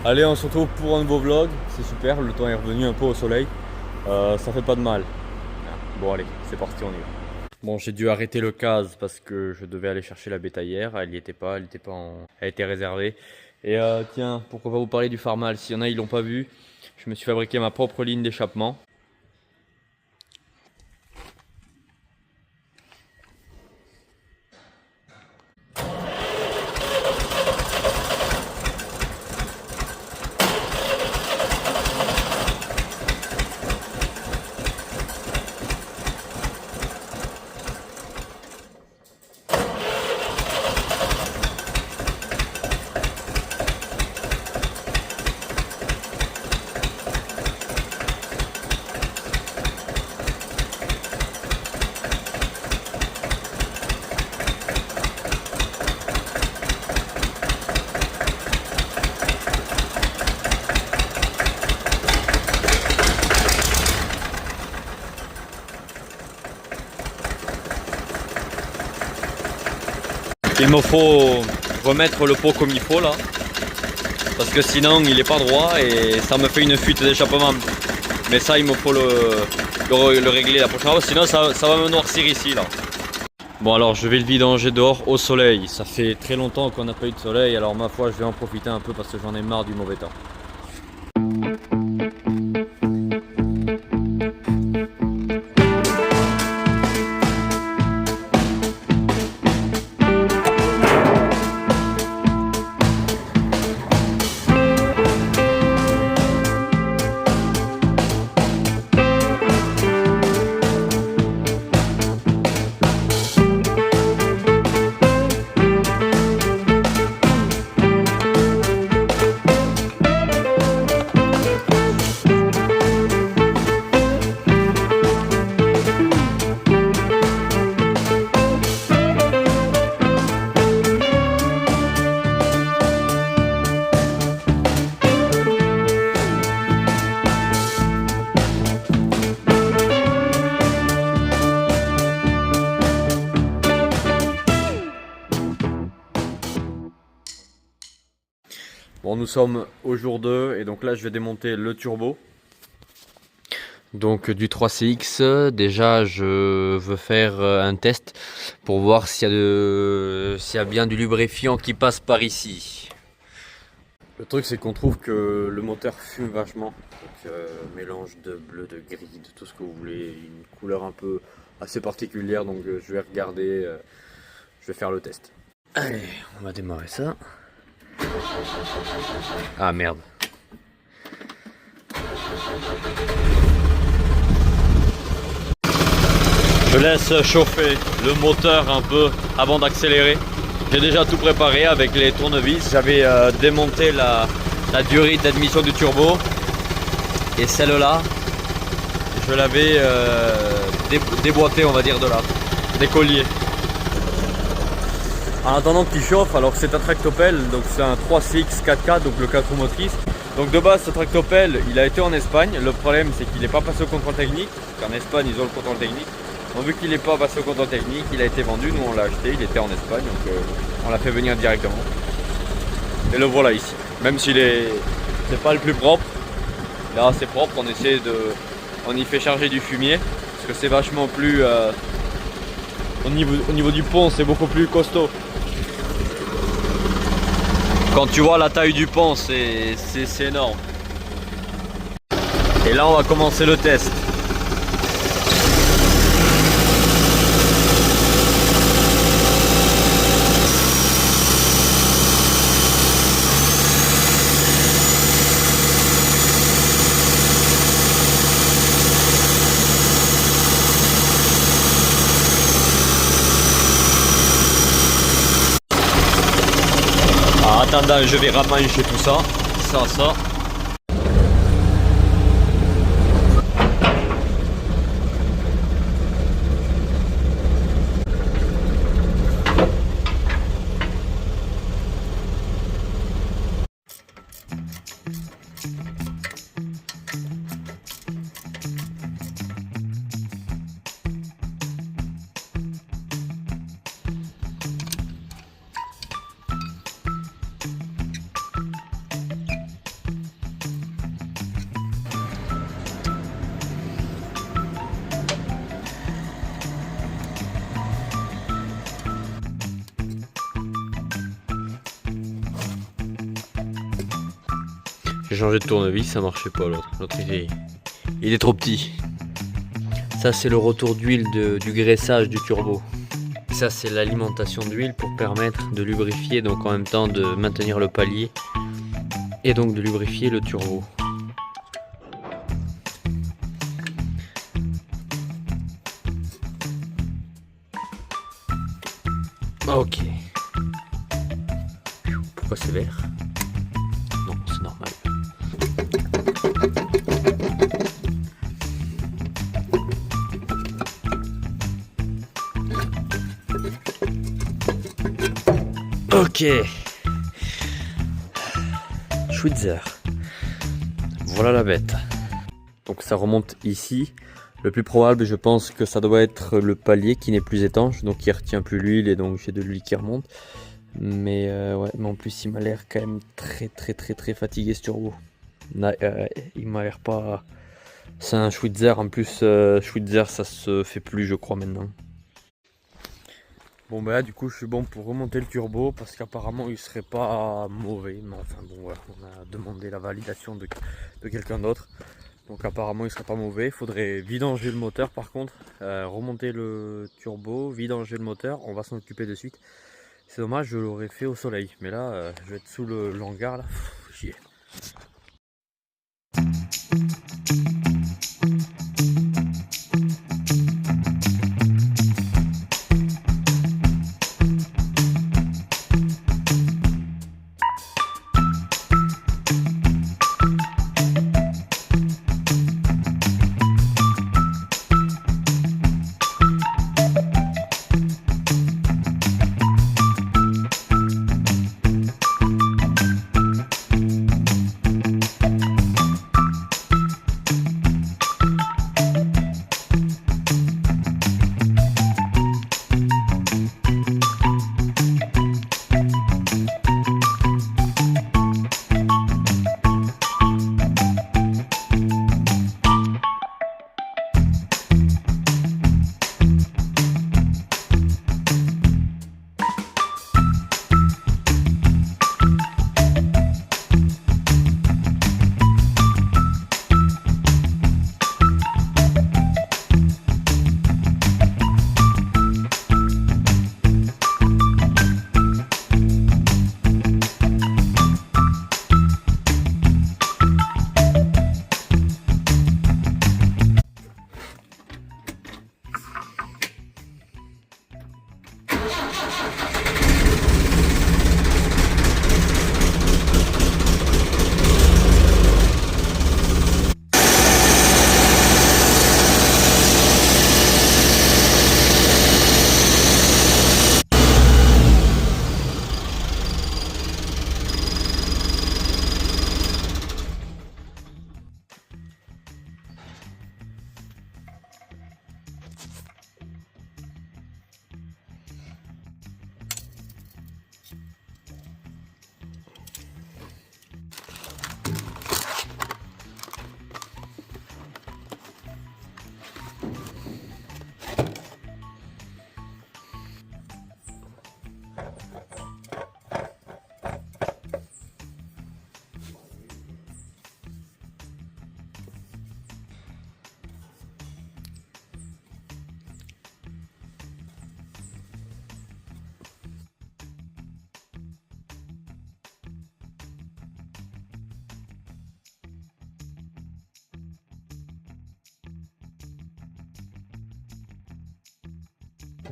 Allez, on se retrouve pour un nouveau vlog. C'est super, le temps est revenu un peu au soleil. Ça fait pas de mal. Bon allez, c'est parti, on y va. Bon, j'ai dû arrêter le case parce que je devais aller chercher la bétaillère. Elle y était pas, elle était réservée. Et tiens, pourquoi pas vous parler du Farmal? S'il y en a, ils l'ont pas vu. Je me suis fabriqué ma propre ligne d'échappement. Il me faut remettre le pot comme il faut là, parce que sinon il est pas droit et ça me fait une fuite d'échappement. Mais ça, il me faut le régler la prochaine fois, sinon ça va me noircir ici là. Bon, alors je vais le vidanger dehors au soleil. Ça fait très longtemps qu'on n'a pas eu de soleil, alors ma foi je vais en profiter un peu parce que j'en ai marre du mauvais temps. Bon, nous sommes au jour 2 et donc là je vais démonter le turbo. Donc du 3CX, déjà je veux faire un test pour voir s'il y a bien du lubrifiant qui passe par ici. Le truc c'est qu'on trouve que le moteur fume vachement. Donc mélange de bleu, de gris, de tout ce que vous voulez, une couleur un peu assez particulière, donc je vais regarder, je vais faire le test. Allez, on va démarrer ça. Ah merde. Je laisse chauffer le moteur un peu avant d'accélérer. J'ai déjà tout préparé avec les tournevis. J'avais démonté la durite d'admission du turbo. Et celle-là, je l'avais déboîté, on va dire, de là, des colliers. En attendant qu'il chauffe, alors c'est un tractopelle, donc c'est un 3CX 4x, donc le 4 roues motrices. Donc de base ce tractopelle il a été en Espagne, le problème c'est qu'il n'est pas passé au contrôle technique, qu'en Espagne ils ont le contrôle technique. Donc vu qu'il n'est pas passé au contrôle technique, il a été vendu, nous on l'a acheté, il était en Espagne, donc on l'a fait venir directement. Et le voilà ici, même s'il c'est pas le plus propre, il est assez propre, on y fait charger du fumier, parce que c'est vachement plus, au niveau du pont c'est beaucoup plus costaud. Quand tu vois la taille du pont, c'est énorme. Et là, on va commencer le test. En attendant, je vais ramancher tout ça. Ça. J'ai changé de tournevis, ça marchait pas l'autre. L'autre il est trop petit. Ça c'est le retour d'huile du graissage du turbo. Ça c'est l'alimentation d'huile pour permettre de lubrifier, donc en même temps de maintenir le palier et donc de lubrifier le turbo. Ok. Pourquoi c'est vert? Non, c'est normal. Ok. Schwitzer. Voilà la bête. Donc ça remonte ici. Le plus probable, je pense que ça doit être le palier qui n'est plus étanche, donc qui retient plus l'huile et donc j'ai de l'huile qui remonte. Mais ouais, mais en plus il m'a l'air quand même très fatigué ce turbo. Il m'a l'air pas. C'est un Schwitzer en plus. Schwitzer ça se fait plus, je crois maintenant. Bon bah là du coup je suis bon pour remonter le turbo parce qu'apparemment il serait pas mauvais, mais enfin bon voilà, on a demandé la validation de quelqu'un d'autre, donc apparemment il serait pas mauvais. Il faudrait vidanger le moteur par contre, remonter le turbo, vidanger le moteur, on va s'en occuper de suite. C'est dommage, je l'aurais fait au soleil, mais là je vais être sous le hangar là, j'y ai.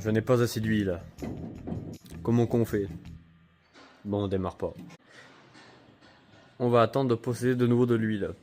Je n'ai pas assez d'huile. Comment qu'on fait? Bon, on démarre pas. On va attendre de posséder de nouveau de l'huile.